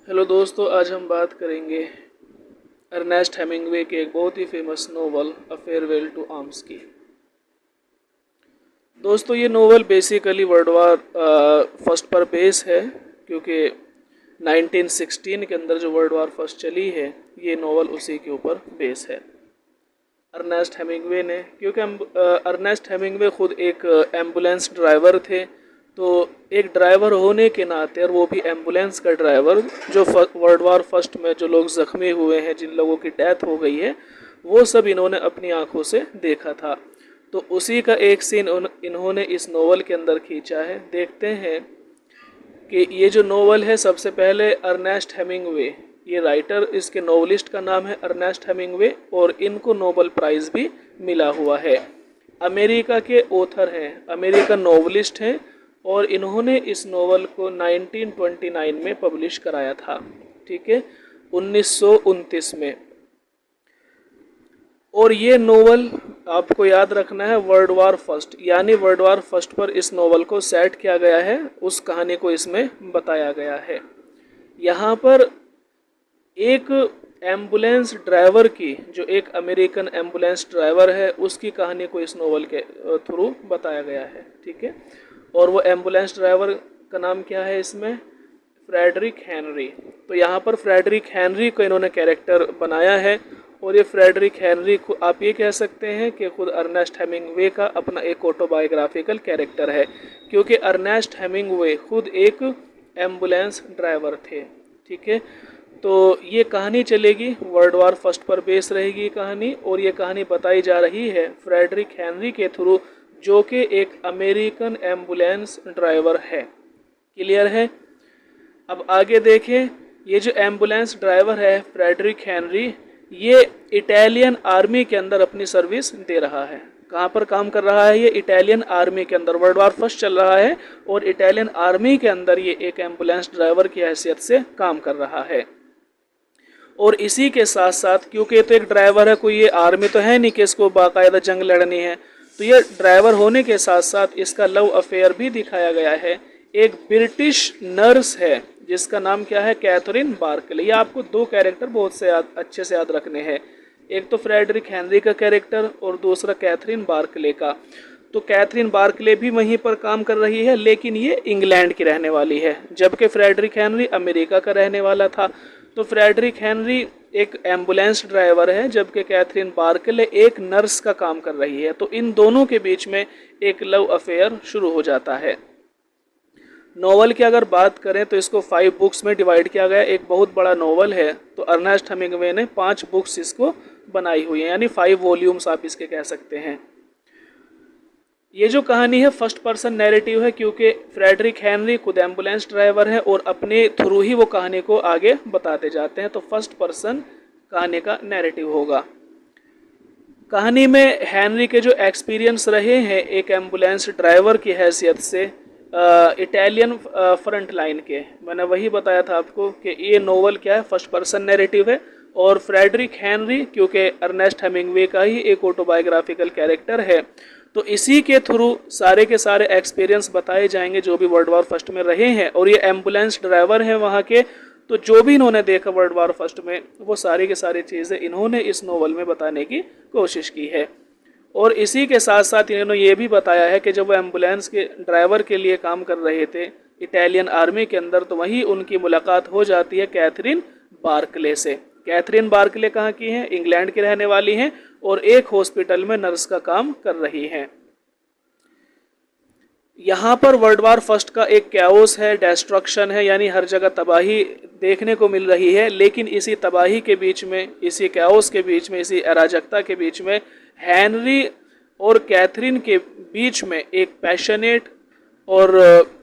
Hello दोस्तों, आज हम बात करेंगे अर्नेस्ट हेमिंग्वे के एक बहुत ही famous novel a farewell to arms की। दोस्तों, ये novel basically world war first पर बेस है, क्योंकि 1916 के अंदर जो वर्ल्ड वार फर्स्ट चली है, ये नोवेल उसी के ऊपर बेस है। अर्नेस्ट हेमिंग्वे ने, क्योंकि अर्नेस्ट हेमिंग्वे खुद एक एम्बुलेंस ड्राइवर थे, तो एक ड्राइवर होने के नाते, और वो भी एम्बुलेंस का ड्राइवर, जो वर्ल्ड वार फर्स्ट में जो लोग ज़ख्मी हुए हैं, जिन लोगों की डेथ हो गई है, वो सब इन्होंने अपनी आंखों से देखा था। तो उसी का एक सीन इन्होंने इस नोवेल के अंदर खींचा है। देखते हैं कि ये जो नोवेल है, सबसे पहले अर्नेस्ट हेमिंग्वे, ये राइटर, इसके नोवेलिस्ट का नाम है अर्नेस्ट हेमिंग्वे, और इनको नोबेल प्राइज़ भी मिला हुआ है। अमेरिका के ऑथर हैं, अमेरिकन नोवेलिस्ट हैं, और इन्होंने इस नोवेल को 1929 में पब्लिश कराया था। ठीक है, 1929 में। और ये नोवेल आपको याद रखना है, वर्ल्ड वार फर्स्ट, यानी वर्ल्ड वार फर्स्ट पर इस नोवेल को सेट किया गया है, उस कहानी को इसमें बताया गया है। यहाँ पर एक एम्बुलेंस ड्राइवर की, जो एक अमेरिकन एम्बुलेंस ड्राइवर है, उसकी कहानी को इस नोवेल के थ्रू बताया गया है। ठीक है, और वो एम्बुलेंस ड्राइवर का नाम क्या है इसमें? Frederic Henry. तो यहाँ पर फ्रेडरिक हेनरी को इन्होंने कैरेक्टर बनाया है, और ये फ्रेडरिक हेनरी को आप ये कह सकते हैं कि खुद अर्नेस्ट हेमिंग्वे का अपना एक ऑटोबायोग्राफिकल कैरेक्टर है, क्योंकि अर्नेस्ट हेमिंग्वे खुद एक एम्बुलेंस ड्राइवर थे। ठीक है, तो ये कहानी चलेगी, वर्ल्ड वार फर्स्ट पर बेस रहेगी कहानी, और ये कहानी बताई जा रही है फ्रेडरिक हेनरी के थ्रू, जो कि एक अमेरिकन एम्बुलेंस ड्राइवर है। क्लियर है? अब आगे देखें, ये जो एम्बुलेंस ड्राइवर है फ्रेडरिक हेनरी, ये इटालियन आर्मी के अंदर अपनी सर्विस दे रहा है। कहाँ पर काम कर रहा है? ये इटालियन आर्मी के अंदर, वर्ल्ड वार फर्स्ट चल रहा है, और इटालियन आर्मी के अंदर ये एक एम्बुलेंस ड्राइवर की हैसियत से काम कर रहा है। और इसी के साथ साथ, क्योंकि तो एक ड्राइवर है, कोई ये आर्मी तो है नहीं कि इसको बाकायदा जंग लड़नी है, तो ये ड्राइवर होने के साथ साथ इसका लव अफेयर भी दिखाया गया है। एक ब्रिटिश नर्स है जिसका नाम क्या है? Catherine Barkley. ये आपको दो कैरेक्टर बहुत से अच्छे से याद रखने हैं, एक तो फ्रेडरिक हेनरी का कैरेक्टर और दूसरा कैथरीन बार्कले का। तो कैथरीन बार्कले भी वहीं पर काम कर रही है, लेकिन ये इंग्लैंड की रहने वाली है, जबकि फ्रेडरिक हेनरी अमेरिका का रहने वाला था। तो फ्रेडरिक हेनरी एक एम्बुलेंस ड्राइवर है, जबकि कैथरीन बार्कले एक नर्स का काम कर रही है। तो इन दोनों के बीच में एक लव अफेयर शुरू हो जाता है। नोवेल की अगर बात करें तो इसको 5 बुक्स में डिवाइड किया गया। एक बहुत बड़ा नोवेल है, तो अर्नेस्ट हेमिंग्वे ने 5 बुक्स इसको बनाई हुई हैं, यानी 5 वॉल्यूम्स आप इसके कह सकते हैं। ये जो कहानी है फर्स्ट पर्सन नैरेटिव है, क्योंकि फ्रेडरिक हेनरी खुद एम्बुलेंस ड्राइवर है और अपने थ्रू ही वो कहानी को आगे बताते जाते हैं, तो फर्स्ट पर्सन कहानी का नैरेटिव होगा। कहानी में हेनरी के जो एक्सपीरियंस रहे हैं एक एम्बुलेंस ड्राइवर की हैसियत से इटालियन फ्रंट लाइन के, मैंने वही बताया था आपको कि ये नोवेल क्या है, फर्स्ट पर्सन नैरेटिव है। और फ्रेडरिक हेनरी, क्योंकि अर्नेस्ट हेमिंग्वे का ही एक ऑटोबायोग्राफिकल कैरेक्टर है, तो इसी के थ्रू सारे के सारे एक्सपीरियंस बताए जाएंगे जो भी वर्ल्ड वार फर्स्ट में रहे हैं। और ये एम्बुलेंस ड्राइवर हैं वहाँ के, तो जो भी इन्होंने देखा वर्ल्ड वार फर्स्ट में, वो सारी की सारी चीज़ें इन्होंने इस नोवेल में बताने की कोशिश की है। और इसी के साथ साथ इन्होंने ये भी बताया है कि जब वो एम्बुलेंस के ड्राइवर के लिए काम कर रहे थे इटालियन आर्मी के अंदर, तो वहीं उनकी मुलाकात हो जाती है कैथरीन बार्कले से। कैथरीन बार्कले कहाँ की हैं? इंग्लैंड की रहने वाली हैं, और एक हॉस्पिटल में नर्स का काम कर रही हैं। यहाँ पर वर्ल्ड वार फर्स्ट का एक कैओस है, डिस्ट्रक्शन है, यानी हर जगह तबाही देखने को मिल रही है। लेकिन इसी तबाही के बीच में, इसी कैओस के बीच में, इसी अराजकता के बीच में हेनरी और कैथरीन के बीच में एक पैशनेट और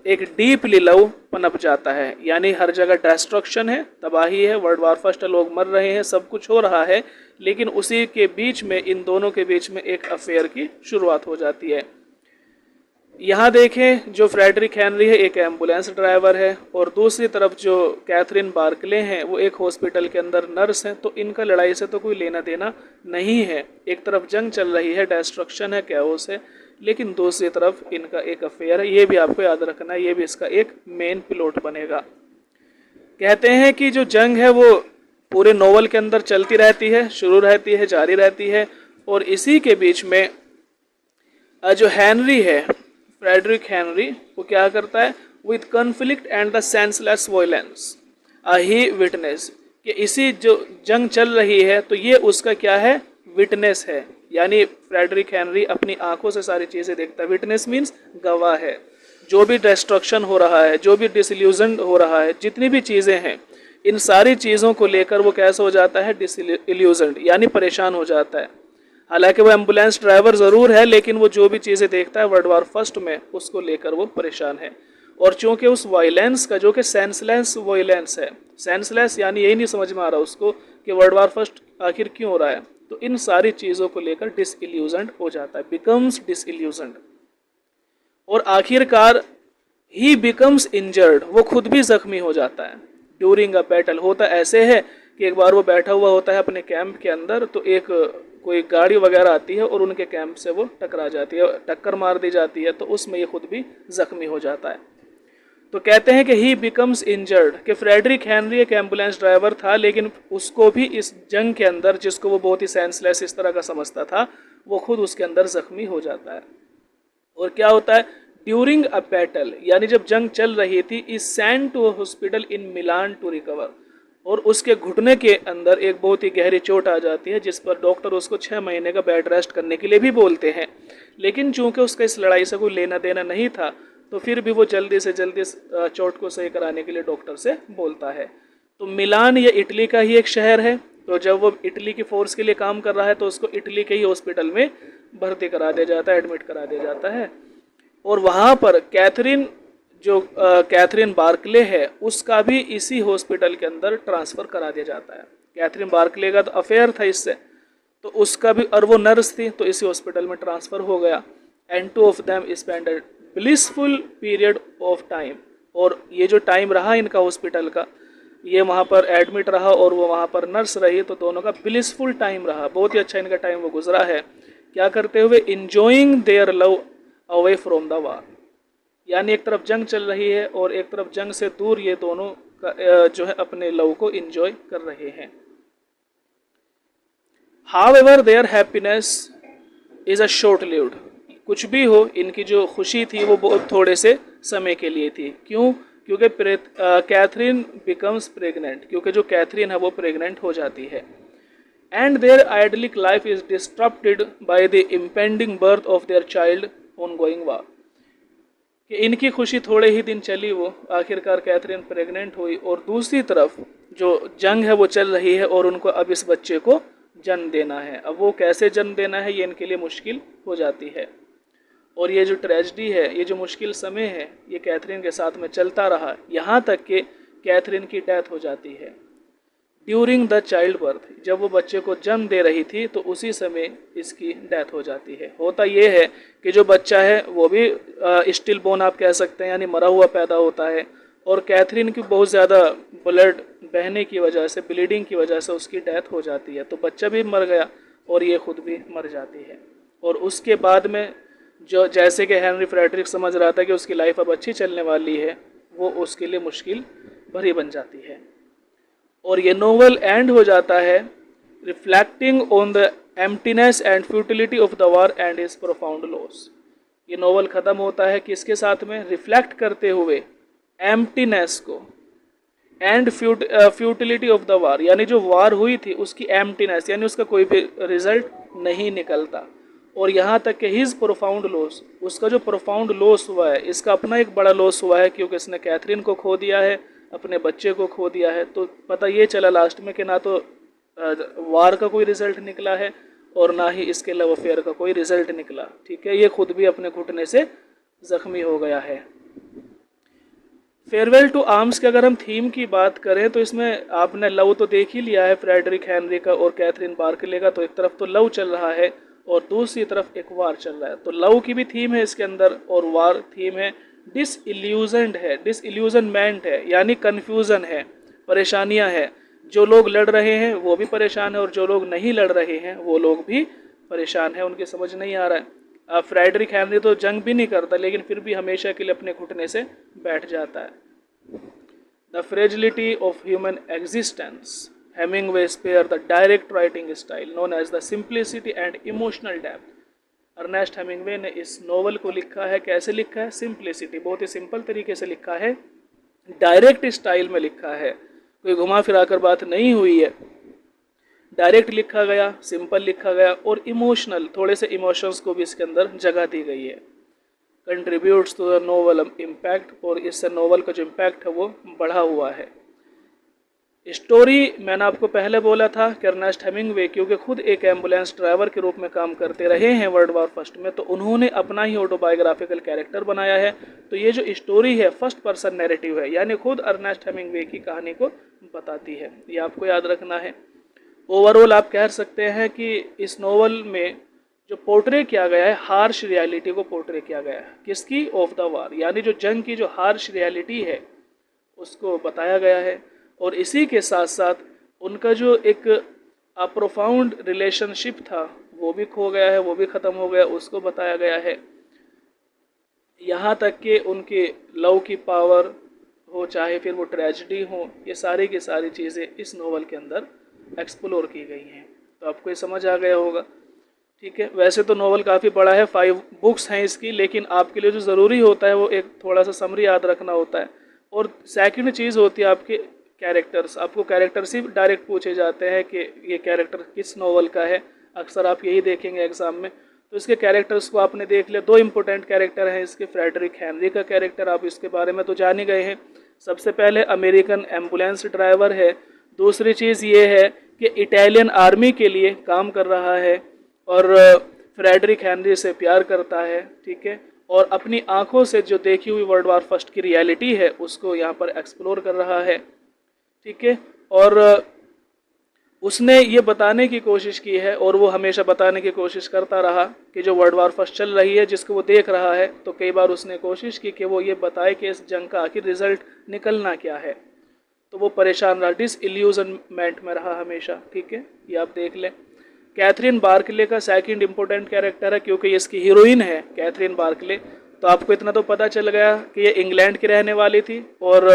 एक डीपली लव पनप जाता है। यानी हर जगह डिस्ट्रक्शन है, तबाही है, वर्ल्ड वार फर्स्ट, लोग मर रहे हैं, सब कुछ हो रहा है, लेकिन उसी के बीच में, इन दोनों के बीच में एक अफेयर की शुरुआत हो जाती है। यहाँ देखें, जो फ्रेडरिक हेनरी है एक एम्बुलेंस ड्राइवर है, और दूसरी तरफ जो कैथरीन बार्कले हैं वो एक हॉस्पिटल के अंदर नर्स हैं। तो इनका लड़ाई से तो कोई लेना देना नहीं है। एक तरफ जंग चल रही है, डिस्ट्रक्शन है, कैओस है, लेकिन दूसरी तरफ इनका एक अफेयर है। ये भी आपको याद रखना है, ये भी इसका एक मेन प्लॉट बनेगा। कहते हैं कि जो जंग है वो पूरे नोवेल के अंदर चलती रहती है, शुरू रहती है, जारी रहती है, और इसी के बीच में जो हेनरी है, फ्रेडरिक हेनरी, वो क्या करता है, with conflict and the senseless violence he witness, कि इसी जो जंग चल रही है तो ये उसका क्या है, विटनेस है। यानी फ्रेडरिक हेनरी अपनी आंखों से सारी चीज़ें देखता है। विटनेस मीन्स गवाह है। जो भी डिस्ट्रक्शन हो रहा है, जो भी डिसइल्यूजन हो रहा है, जितनी भी चीज़ें हैं, इन सारी चीज़ों को लेकर वो कैसा हो जाता है, डिसइल्यूजन, यानी परेशान हो जाता है। हालांकि वो एम्बुलेंस ड्राइवर ज़रूर है, लेकिन वो जो भी चीज़ें देखता है वर्ल्ड वार फर्स्ट में, उसको लेकर वो परेशान है। और चूंकि उस वायलेंस का, जो कि सेंसलेस वायलेंस है, सेंसलेस यानी यही नहीं समझ में आ रहा उसको कि वर्ल्ड वार फर्स्ट आखिर क्यों हो रहा है, तो इन सारी चीज़ों को लेकर डिसइल्यूजन्ड हो जाता है, बिकम्स डिसइल्यूजन्ड। और आखिरकार ही बिकम्स इंजर्ड, वो खुद भी जख्मी हो जाता है। ड्यूरिंग अ बैटल, होता ऐसे है कि एक बार वो बैठा हुआ होता है अपने कैंप के अंदर, तो एक कोई गाड़ी वगैरह आती है और उनके कैंप से वो टकरा जाती है, टक्कर मार दी जाती है, तो उसमें ये खुद भी जख्मी हो जाता है। तो कहते हैं कि ही बिकम्स इंजर्ड, कि फ्रेडरिक हेनरी एक एम्बुलेंस ड्राइवर था, लेकिन उसको भी इस जंग के अंदर, जिसको वो बहुत ही सेंसलेस इस तरह का समझता था, वो खुद उसके अंदर जख्मी हो जाता है। और क्या होता है, ड्यूरिंग अ बैटल, यानी जब जंग चल रही थी, is send to a hospital in Milan to recover, और उसके घुटने के अंदर एक बहुत ही गहरी चोट आ जाती है, जिस पर डॉक्टर उसको 6 महीने का बेड रेस्ट करने के लिए भी बोलते हैं। लेकिन चूंकि उसका इस लड़ाई से कोई लेना देना नहीं था, तो फिर भी वो जल्दी से जल्दी चोट को सही कराने के लिए डॉक्टर से बोलता है। तो मिलान ये इटली का ही एक शहर है, तो जब वो इटली की फोर्स के लिए काम कर रहा है, तो उसको इटली के ही हॉस्पिटल में भर्ती करा दिया जाता है, एडमिट करा दिया जाता है। और वहाँ पर कैथरीन, जो कैथरीन बार्कले है, उसका भी इसी हॉस्पिटल के अंदर ट्रांसफ़र करा दिया जाता है। कैथरीन बार्कले का तो अफेयर था इससे, तो उसका भी, और वो नर्स थी, तो इसी हॉस्पिटल में ट्रांसफ़र हो गया। And two of them spend a blissful period of time, और ये जो टाइम रहा इनका हॉस्पिटल का, ये वहाँ पर एडमिट रहा और वो वहाँ पर नर्स रही, तो दोनों का ब्लिसफुल टाइम रहा, बहुत ही अच्छा इनका टाइम वो गुजरा है। क्या करते हुए, enjoying their love away from the war, यानी एक तरफ जंग चल रही है और एक तरफ जंग से दूर ये दोनों का जो है अपने लव को एंजॉय कर रहे हैं। However their happiness is a short lived, कुछ भी हो, इनकी जो खुशी थी वो बहुत थोड़े से समय के लिए थी। क्यों? क्योंकि कैथरीन बिकम्स प्रेग्नेंट, क्योंकि जो कैथरीन है वो प्रेग्नेंट हो जाती है। And their idyllic life is disturbed by the impending birth of their child on going war, कि इनकी खुशी थोड़े ही दिन चली, वो आखिरकार कैथरीन प्रेग्नेंट हुई, और दूसरी तरफ जो जंग है वो चल रही है और उनको अब इस बच्चे को जन्म देना है। अब वो कैसे जन्म देना है, ये इनके लिए मुश्किल हो जाती है। और ये जो ट्रेजेडी है, ये जो मुश्किल समय है, ये कैथरीन के साथ में चलता रहा, यहाँ तक कि कैथरीन की डेथ हो जाती है ड्यूरिंग द चाइल्ड बर्थ। जब वो बच्चे को जन्म दे रही थी तो उसी समय इसकी डेथ हो जाती है। होता ये है कि जो बच्चा है वो भी स्टिल बोर्न आप कह सकते हैं, यानी मरा हुआ पैदा होता है, और कैथरीन की बहुत ज़्यादा ब्लड बहने की वजह से, ब्लीडिंग की वजह से उसकी डेथ हो जाती है, तो बच्चा भी मर गया और ये खुद भी मर जाती है। और उसके बाद में जो, जैसे कि हेनरी फ्रेडरिक समझ रहा था कि उसकी लाइफ अब अच्छी चलने वाली है, वो उसके लिए मुश्किल भरी बन जाती है। और ये नोवेल एंड हो जाता है reflecting on the emptiness and futility of the war and his profound loss. ये नोवेल ख़त्म होता है किसके साथ में, रिफ्लेक्ट करते हुए एम्प्टीनेस को and futility of the war, यानी जो वार हुई थी उसकी एम्प्टीनेस, यानी उसका कोई भी रिजल्ट नहीं निकलता। और यहाँ तक कि हिज प्रोफाउंड लॉस, उसका जो प्रोफाउंड लॉस हुआ है, इसका अपना एक बड़ा लॉस हुआ है, क्योंकि इसने कैथरीन को खो दिया है, अपने बच्चे को खो दिया है। तो पता ये चला लास्ट में कि ना तो वार का कोई रिजल्ट निकला है और ना ही इसके लव अफेयर का कोई रिजल्ट निकला। ठीक है, ये खुद भी अपने घुटने से जख्मी हो गया है। फेयरवेल टू आर्म्स के अगर हम थीम की बात करें तो इसमें आपने लव तो देख ही लिया है, फ्रेडरिक हेनरी का और कैथरीन बार्कले का। तो एक तरफ तो लव चल रहा है और दूसरी तरफ एक वार चल रहा है। तो लव की भी थीम है इसके अंदर और वार थीम है। डिसइल्यूजनड है, डिसइल्यूजनमेंट है, यानी कन्फ्यूज़न है, परेशानियां हैं। जो लोग लड़ रहे हैं वो भी परेशान है और जो लोग नहीं लड़ रहे हैं वो लोग भी परेशान है, उनकी समझ नहीं आ रहा है। फ्रेडरिक हेनरी तो जंग भी नहीं करता, लेकिन फिर भी हमेशा के लिए अपने घुटने से बैठ जाता है। The fragility of human existence, Hemingway spare the direct writing style known as the simplicity and emotional depth. Ernest Hemingway ने इस नोवेल को लिखा है, कैसे लिखा है? सिंप्लिसिटी, बहुत ही सिंपल तरीके से लिखा है, डायरेक्ट स्टाइल में लिखा है, कोई घुमा फिरा कर बात नहीं हुई है, डायरेक्ट लिखा गया, सिंपल लिखा गया, और इमोशनल, थोड़े से इमोशंस को भी इसके अंदर जगह दी गई है। Contributes to the novel impact, और इससे नोवेल का जो इम्पैक्ट है वो बढ़ा हुआ है। स्टोरी मैंने आपको पहले बोला था कि अर्नेस्ट हेमिंगवे क्योंकि खुद एक एम्बुलेंस ड्राइवर के रूप में काम करते रहे हैं वर्ल्ड वॉर फर्स्ट में, तो उन्होंने अपना ही ऑटोबायोग्राफिकल कैरेक्टर बनाया है। तो ये जो स्टोरी है फर्स्ट पर्सन नैरेटिव है, यानी खुद अर्नेस्ट हेमिंगवे की कहानी को बताती है, ये आपको याद रखना है। ओवरऑल आप कह सकते हैं कि इस नोवेल में जो पोर्ट्रे किया गया है, हार्श रियलिटी को पोर्ट्रे किया गया है, किसकी? ऑफ द वार, यानी जो जंग की जो हार्श रियलिटी है उसको बताया गया है। और इसी के साथ साथ उनका जो एक प्रोफाउंड रिलेशनशिप था वो भी खो गया है, वो भी ख़त्म हो गया, उसको बताया गया है। यहाँ तक कि उनके लव की पावर हो, चाहे फिर वो ट्रेजिडी हो, ये सारी की सारी चीज़ें इस नोवेल के अंदर एक्सप्लोर की गई हैं। तो आपको ये समझ आ गया होगा, ठीक है। वैसे तो नोवेल काफ़ी बड़ा है, 5 बुक्स हैं इसकी, लेकिन आपके लिए जो ज़रूरी होता है वो एक थोड़ा सा समरी याद रखना होता है। और सेकंड चीज़ होती है आपके कैरेक्टर्स, आपको कैरेक्टर्स ही डायरेक्ट पूछे जाते हैं कि ये कैरेक्टर किस नोवेल का है, अक्सर आप यही देखेंगे एग्जाम में। तो इसके कैरेक्टर्स को आपने देख लिया, 2 इंपॉर्टेंट कैरेक्टर हैं इसके। फ्रेडरिक हेनरी का कैरेक्टर, आप इसके बारे में तो जान ही गए हैं, सबसे पहले अमेरिकन एम्बुलेंस ड्राइवर है। दूसरी चीज़ ये है कि इटालियन आर्मी के लिए काम कर रहा है और फ्रेडरिक हेनरी से प्यार करता है, ठीक है, और अपनी आंखों से जो देखी हुई वर्ल्ड वॉर फर्स्ट की रियलिटी है उसको यहाँ पर एक्सप्लोर कर रहा है, ठीक है। और उसने ये बताने की कोशिश की है, और वो हमेशा बताने की कोशिश करता रहा कि जो वर्ल्ड वॉर फर्स्ट चल रही है जिसको वो देख रहा है, तो कई बार उसने कोशिश की कि वो ये बताए कि इस जंग का आखिर रिजल्ट निकलना क्या है। तो वो परेशान रहा, डिसइल्यूजनमेंट में रहा हमेशा, ठीक है, ये आप देख लें। कैथरीन बार्कले का सेकंड इम्पोर्टेंट कैरेक्टर है, क्योंकि ये इसकी हीरोइन है कैथरीन बार्कले। तो आपको इतना तो पता चल गया कि ये इंग्लैंड की रहने वाली थी और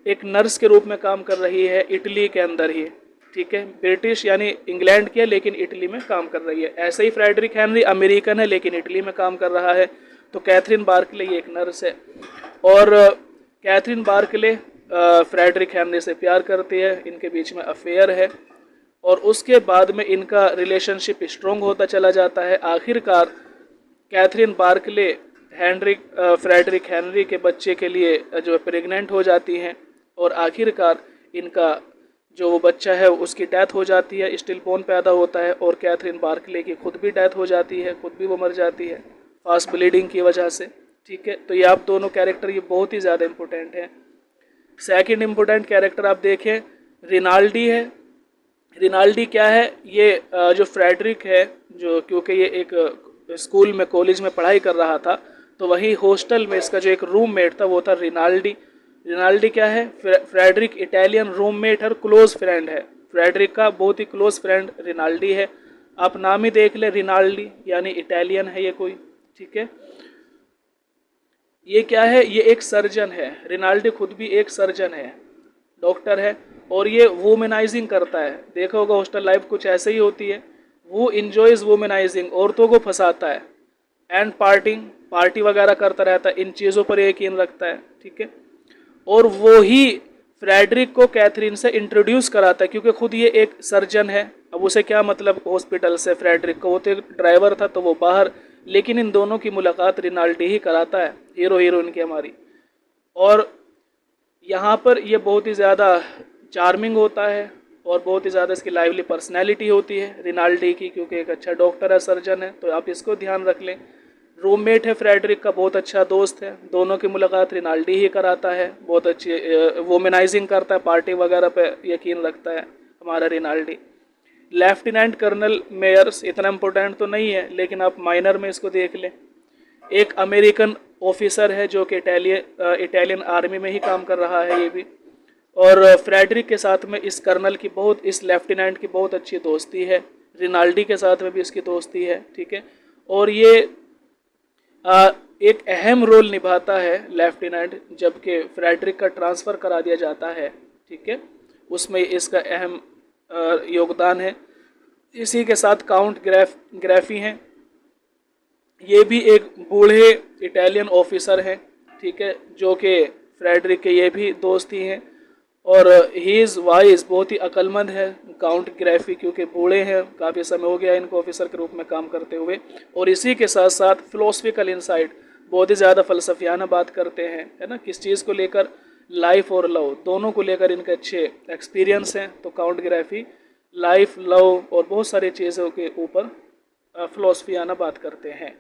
एक नर्स के रूप में काम कर रही है इटली के अंदर ही, ठीक है, ब्रिटिश यानी इंग्लैंड की है लेकिन इटली में काम कर रही है। ऐसे ही फ्रेडरिक हेनरी अमेरिकन है लेकिन इटली में काम कर रहा है। तो कैथरीन बार्कले ये एक नर्स है, और कैथरीन बार्कले फ्रेडरिक हेनरी से प्यार करती है, इनके बीच में अफेयर है, और उसके बाद में इनका रिलेशनशिप स्ट्रॉन्ग होता चला जाता है। आखिरकार कैथरीन बार्कले फ्रेडरिक हेनरी के बच्चे के लिए जो प्रेग्नेंट हो जाती हैं, और आखिरकार इनका जो वो बच्चा है उसकी डेथ हो जाती है, स्टिल बोर्न पैदा होता है, और कैथरीन बार्कले की खुद भी डेथ हो जाती है, खुद भी वो मर जाती है फास्ट ब्लीडिंग की वजह से, ठीक है। तो ये आप दोनों कैरेक्टर ये बहुत ही ज़्यादा इम्पोर्टेंट हैं। सेकंड इम्पोर्टेंट कैरेक्टर आप देखें रिनाल्डी है। रिनाल्डी क्या है? ये जो फ्रेडरिक है, जो क्योंकि ये एक स्कूल में कॉलेज में पढ़ाई कर रहा था, तो वही हॉस्टल में इसका जो एक रूममेट था वो था रिनाल्डी। रिनाल्डी क्या है? फ्रेडरिक इटालियन रूममेट और क्लोज फ्रेंड है। फ्रेडरिक का बहुत ही क्लोज फ्रेंड रिनाल्डी है। आप नाम ही देख ले रिनाल्डी, यानी इटालियन है ये कोई, ठीक है। ये क्या है? ये एक सर्जन है। रिनाल्डी खुद भी एक सर्जन है, डॉक्टर है, और ये वुमेनाइजिंग करता है। देखा होगा हॉस्टल लाइफ कुछ ऐसे ही होती है। वो इंजॉयज वुमेनाइजिंग, औरतों को फंसाता है, एंड पार्टी वगैरह करता रहता है, इन चीज़ों पर यकीन रखता है, ठीक है। और वो ही फ्रेडरिक को कैथरीन से इंट्रोड्यूस कराता है, क्योंकि खुद ये एक सर्जन है। अब उसे क्या मतलब हॉस्पिटल से फ्रेडरिक को, वो तो एक ड्राइवर था तो वो बाहर, लेकिन इन दोनों की मुलाकात रिनाल्डी ही कराता है, हीरो हीरोइन की हमारी। और यहाँ पर ये बहुत ही ज़्यादा चार्मिंग होता है और बहुत ही ज़्यादा इसकी लाइवली पर्सनैलिटी होती है रिनाल्डी की, क्योंकि एक अच्छा डॉक्टर है, सर्जन है, तो आप इसको ध्यान रख लें। रूममेट है फ्रेडरिक का, बहुत अच्छा दोस्त है। दोनों की मुलाकात रिनाल्डी ही कराता है, बहुत अच्छी वुमेनाइजिंग करता है, पार्टी वगैरह पे यकीन रखता है हमारा रिनाल्डी। लेफ्टिनेंट कर्नल मेयर्स इतना इम्पोर्टेंट तो नहीं है, लेकिन आप माइनर में इसको देख लें। एक अमेरिकन ऑफिसर है जो कि इटालियन आर्मी में ही काम कर रहा है ये भी, और फ्रेडरिक के साथ में इस कर्नल की इस लेफ्टिनेंट की बहुत अच्छी दोस्ती है। रिनाल्डी के साथ में भी इसकी दोस्ती है, ठीक है। और ये एक अहम रोल निभाता है लेफ्टिनेंट, जबकि फ्रेडरिक का ट्रांसफ़र करा दिया जाता है, ठीक है, उसमें इसका अहम योगदान है। इसी के साथ काउंट ग्राफी हैं, ये भी एक बूढ़े इटालियन ऑफिसर हैं, ठीक है, जो कि फ्रेडरिक के ये भी दोस्त ही हैं, और ही इज़ वाइज, बहुत ही अक्लमंद है काउंट ग्राफी, क्योंकि बूढ़े हैं, काफ़ी समय हो गया इनको ऑफिसर के रूप में काम करते हुए। और इसी के साथ साथ फिलोसफिकल इंसाइट, बहुत ही ज़्यादा फ़लसफियाना बात करते हैं, है ना, किस चीज़ को लेकर, लाइफ और लव दोनों को लेकर इनके अच्छे एक्सपीरियंस हैं। तो काउंट ग्राफी लाइफ, लव और बहुत सारी चीज़ों के ऊपर फिलोसफियाना बात करते हैं।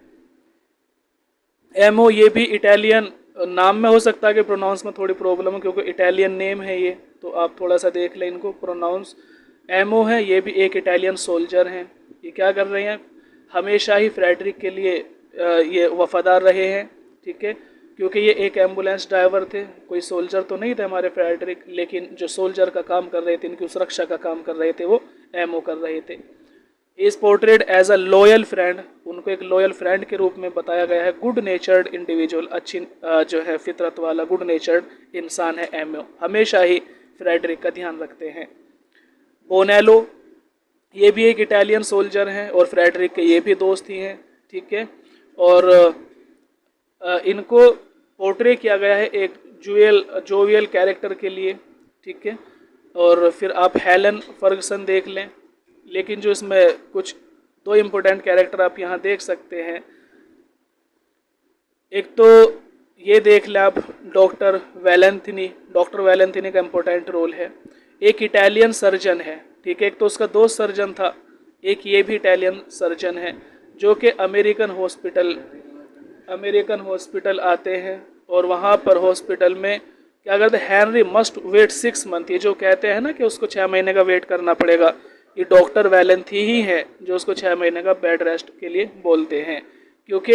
एमओ, ये भी इटालियन नाम में हो सकता है कि प्रोनाउंस में थोड़ी प्रॉब्लम है, क्योंकि इटालियन नेम है ये, तो आप थोड़ा सा देख लें इनको प्रोनाउंस। एमओ है, ये भी एक इटालियन सोल्जर हैं। ये क्या कर रहे हैं, हमेशा ही फ्रेडरिक के लिए ये वफादार रहे हैं, ठीक है, क्योंकि ये एक एम्बुलेंस ड्राइवर थे, कोई सोल्जर तो नहीं थे हमारे फ्रेडरिक, लेकिन जो सोल्जर का काम कर रहे थे, इनकी सुरक्षा का काम कर रहे थे, वो एमओ कर रहे थे। Is portrayed as a loyal friend, उनको एक लॉयल फ्रेंड के रूप में बताया गया है। गुड नेचर्ड इंडिविजुअल, अच्छी जो है फितरत वाला गुड नेचर्ड इंसान है एमओ, हमेशा ही फ्रेडरिक का ध्यान रखते हैं। बोनेलो, ये भी एक इटालियन सोल्जर हैं और फ्रेडरिक के ये भी दोस्त ही हैं, ठीक है, और इनको पोर्ट्रे किया गया है एक जोवियल कैरेक्टर के लिए, ठीक है। और फिर आप हेलन फर्गसन देख लें, लेकिन जो इसमें कुछ दो इम्पोर्टेंट कैरेक्टर आप यहाँ देख सकते हैं। एक तो ये देख लें आप डॉक्टर वैलेंथिनी, डॉक्टर वैलेंथिनी का इम्पोर्टेंट रोल है। एक इटालियन सर्जन है, ठीक है, एक तो उसका दोस्त सर्जन था, एक ये भी इटालियन सर्जन है, जो कि अमेरिकन हॉस्पिटल आते हैं, और वहाँ पर हॉस्पिटल में क्या करते हैं, हेनरी मस्ट वेट 6 मंथ, ये जो कहते हैं ना कि उसको 6 महीने का वेट करना पड़ेगा, ये डॉक्टर वैलेंथी ही है जो उसको 6 महीने का बेड रेस्ट के लिए बोलते हैं, क्योंकि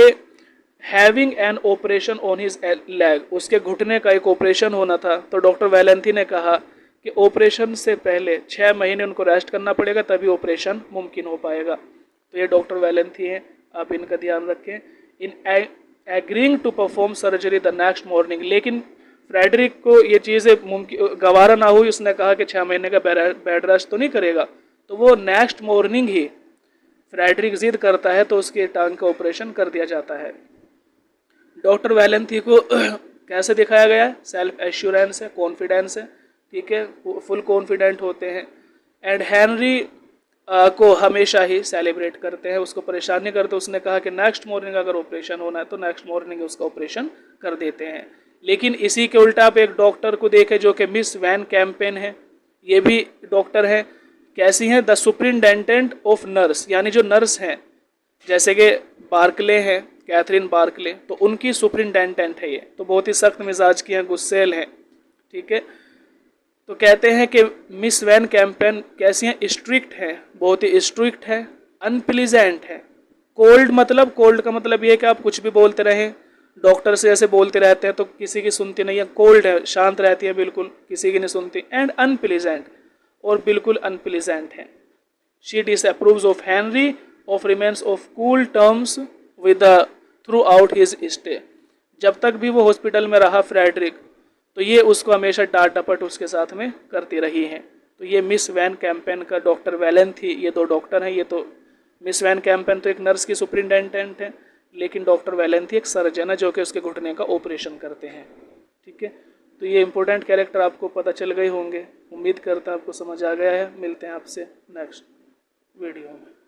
having an operation on his leg, उसके घुटने का एक ऑपरेशन होना था, तो डॉक्टर वैलेंथी ने कहा कि ऑपरेशन से पहले 6 महीने उनको रेस्ट करना पड़ेगा, तभी ऑपरेशन मुमकिन हो पाएगा। तो ये डॉक्टर वैलेंथी हैं, आप इनका ध्यान रखें। In agreeing to perform surgery the next morning, लेकिन फ्रेडरिक को ये चीज़ें गवारा ना हुई, उसने कहा कि 6 महीने का बेड रेस्ट तो नहीं करेगा, तो वो नेक्स्ट मॉर्निंग ही फ्रेडरिक जिद करता है, तो उसके टांग का ऑपरेशन कर दिया जाता है। डॉक्टर वैलेंथी को कैसे दिखाया गया है, सेल्फ एश्योरेंस है, कॉन्फिडेंस है, ठीक है, फुल कॉन्फिडेंट होते हैं। एंड हेनरी को हमेशा ही सेलिब्रेट करते हैं, उसको परेशान नहीं करते। उसने कहा कि नेक्स्ट मॉर्निंग अगर ऑपरेशन होना है तो नेक्स्ट मॉर्निंग उसका ऑपरेशन कर देते हैं। लेकिन इसी के उल्टा आप एक डॉक्टर को देखें जो कि मिस वैन कैम्पेन है, ये भी डॉक्टर हैं। कैसी हैं, द सुपरिटेंडेंट ऑफ नर्स, यानी जो नर्स हैं, जैसे कि बार्कले हैं, कैथरीन बार्कले, तो उनकी सुपरिटेंडेंट है ये, तो बहुत ही सख्त मिजाज की हैं, गुस्सेल हैं, ठीक है। तो कहते हैं कि मिस वैन कैम्पेन कैसी हैं, स्ट्रिक्ट हैं, बहुत ही स्ट्रिक्ट है, अनप्लीजेंट है, कोल्ड, मतलब कोल्ड का मतलब ये है कि आप कुछ भी बोलते रहें, डॉक्टर से ऐसे बोलते रहते हैं तो किसी की सुनती नहीं है, कोल्ड है, शांत रहती है, बिल्कुल किसी की नहीं सुनती। एंड अनप्लीजेंट, और बिल्कुल अनप्लीजेंट है। She disapproves of Henry of remains of cool terms with throughout his stay, जब तक भी वो हॉस्पिटल में रहा फ्रेडरिक, तो ये उसको हमेशा डांट डपट उसके साथ में करती रही हैं। तो ये मिस वैन कैम्पेन का डॉक्टर वैलेंथी, ये दो डॉक्टर हैं। ये तो मिस वैन कैम्पेन तो एक नर्स की सुपरिटेंडेंट है, लेकिन डॉक्टर वैलेंथी एक सर्जन है जो कि उसके घुटने का ऑपरेशन करते हैं, ठीक है। तो ये इंपॉर्टेंट कैरेक्टर आपको पता चल गए होंगे, उम्मीद करता हूं आपको समझ आ गया है। मिलते हैं आपसे नेक्स्ट वीडियो में।